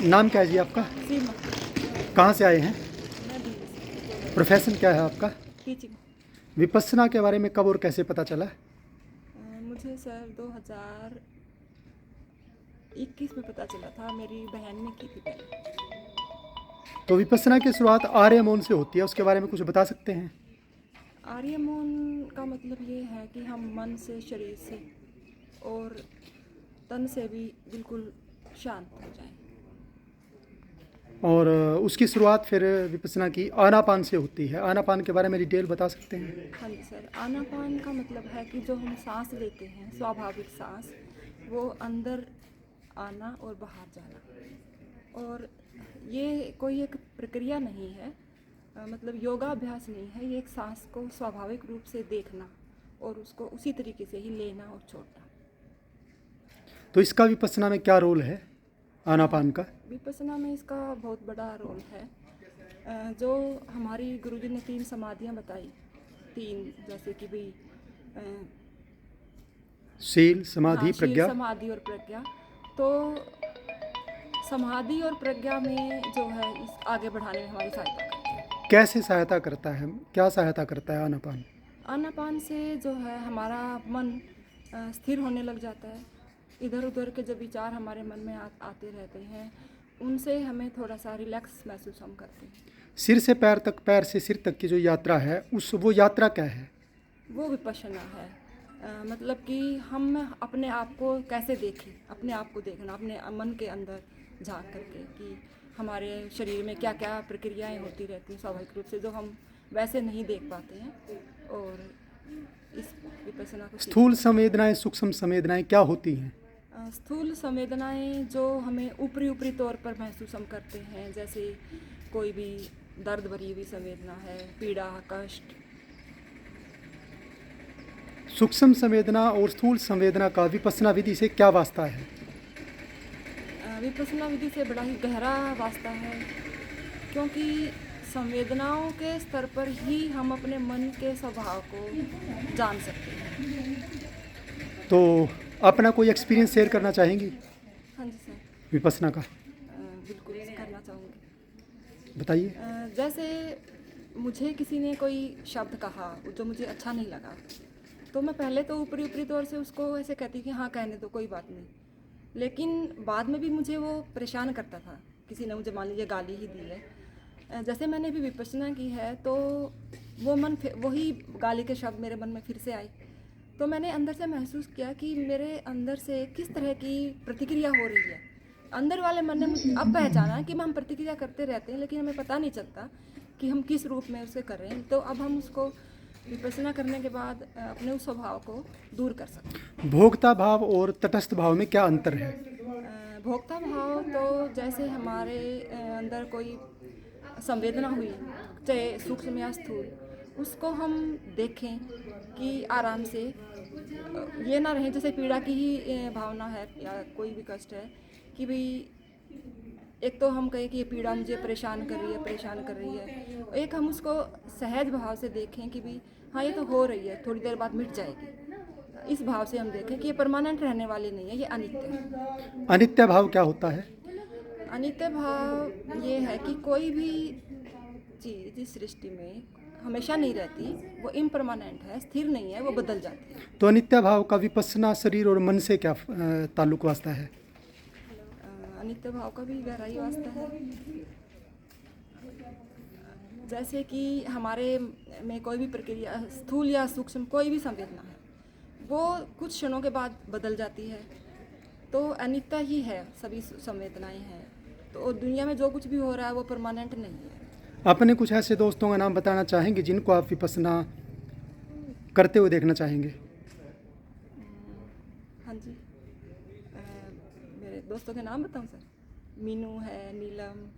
नाम क्या है जी आपका? सीमा। कहाँ से आए हैं? मैं दिल्ली से। प्रोफेशन क्या है आपका? टीचिंग। विपස්සना के बारे में कब और कैसे पता चला? मुझे सर 2021 में पता चला था, मेरी बहन ने की थी पहले। तो विपස්සना की शुरुआत आर्य मौन से होती है, उसके बारे में कुछ बता सकते हैं? आर्य मौन का मतलब ये है कि हम मन से, शरीर से और तन से भी बिल्कुल शांत हो जाएं। और उसकी शुरुआत फिर विपස්සना की आनापान से होती है। आनापान के बारे में डिटेल बता सकते हैं? हाँ जी सर, आनापान का मतलब है कि जो हम सांस लेते हैं, स्वाभाविक सांस, वो अंदर आना और बाहर जाना। और ये कोई एक प्रक्रिया नहीं है, मतलब योगाभ्यास नहीं है, ये एक सांस को स्वाभाविक रूप से देखना और उसको उसी तरीके से ही लेना और छोड़ना। तो इसका विपස්සना में क्या रोल है, आनापान का? विपස්සना में इसका बहुत बड़ा रोल है। जो हमारी गुरुजी ने 3 समाधियाँ बताई, 3 जैसे कि भाई शील, समाधि, हाँ, शील, प्रज्ञा। समाधि और प्रज्ञा। तो समाधि और प्रज्ञा में जो है इस आगे बढ़ाने में हमारी सहायता करती है। कैसे सहायता करता है, क्या सहायता करता है आनापान? आनापान से जो है हमारा मन स्थिर होने लग जाता है। इधर उधर के जो विचार हमारे मन में आते रहते हैं, उनसे हमें थोड़ा सा रिलैक्स महसूस हम करते हैं। सिर से पैर तक, पैर से सिर तक की जो यात्रा है, वो यात्रा क्या है? वो विपश्यना है। मतलब कि हम अपने आप को कैसे देखें, अपने आप को देखना, अपने मन के अंदर झांक करके कि हमारे शरीर में क्या क्या प्रक्रियाएं होती रहती हैं स्वाभाविक रूप से, जो हम वैसे नहीं देख पाते हैं। और इस विपश्यना को सीखते स्थूल हैं। संवेदनाएं, सूक्ष्म संवेदनाएं क्या होती हैं? स्थूल संवेदनाएं जो हमें ऊपरी ऊपरी तौर पर महसूस हम करते हैं, जैसे कोई भी दर्द भरी हुई संवेदना है, पीड़ा, कष्ट। सूक्ष्म संवेदना और स्थूल संवेदना का विपස්සना विधि से क्या वास्ता है? विपश्यना विधि से बड़ा ही गहरा वास्ता है, क्योंकि संवेदनाओं के स्तर पर ही हम अपने मन के स्वभाव को जान सकते हैं। तो अपना कोई एक्सपीरियंस शेयर करना चाहेंगी हाँ जी सर, विपස්සना का? बिल्कुल करना चाहूँगी। बताइए। जैसे मुझे किसी ने कोई शब्द कहा जो मुझे अच्छा नहीं लगा, तो मैं पहले तो ऊपरी ऊपरी तौर से उसको ऐसे कहती कि हाँ, कहने दो, कोई बात नहीं। लेकिन बाद में भी मुझे वो परेशान करता था। किसी ने मुझे मान लीजिए गाली ही दी है, जैसे मैंने भी विपश्यना की है, तो वो वही गाली के शब्द मेरे मन में फिर से आए। तो मैंने अंदर से महसूस किया कि मेरे अंदर से किस तरह की प्रतिक्रिया हो रही है। अंदर वाले मन ने मुझे अब पहचाना कि हम प्रतिक्रिया करते रहते हैं, लेकिन हमें पता नहीं चलता कि हम किस रूप में उसे कर रहे हैं। तो अब हम उसको विपश्यना करने के बाद अपने उस स्वभाव को दूर कर सकते हैं। भोक्ता भाव और तटस्थ भाव में क्या अंतर है? भोक्ता भाव तो जैसे हमारे अंदर कोई संवेदना हुई, चाहे सूक्ष्म या स्थूल, उसको हम देखें कि आराम से, ये ना रहे जैसे पीड़ा की ही भावना है या कोई भी कष्ट है कि भाई एक तो हम कहें कि ये पीड़ा मुझे परेशान कर रही है, परेशान कर रही है। एक हम उसको सहज भाव से देखें कि भाई हाँ, ये तो हो रही है, थोड़ी देर बाद मिट जाएगी। इस भाव से हम देखें कि ये परमानेंट रहने वाली नहीं है, ये अनित्य है। अनित्य भाव क्या होता है? अनित्य भाव ये है कि कोई भी चीज़ इस सृष्टि में हमेशा नहीं रहती, वो इम्परमानेंट है, स्थिर नहीं है, वो बदल जाती है। तो अनित्य भाव का विपස්සना शरीर और मन से क्या ताल्लुक वास्ता है? अनित्य भाव का भी गहराई वास्ता है। जैसे कि हमारे में कोई भी प्रक्रिया, स्थूल या सूक्ष्म कोई भी संवेदना है, वो कुछ क्षणों के बाद बदल जाती है। तो अनित्य ही है, सभी संवेदनाएं हैं। तो दुनिया में जो कुछ भी हो रहा है वो परमानेंट नहीं है। अपने कुछ ऐसे दोस्तों का नाम बताना चाहेंगे जिनको आप विपස්සना करते हुए देखना चाहेंगे? हाँ जी, मेरे दोस्तों के नाम बताऊं सर? मीनू है, नीलम,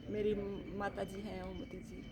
मेरी माता जी हैं ओमवती जी।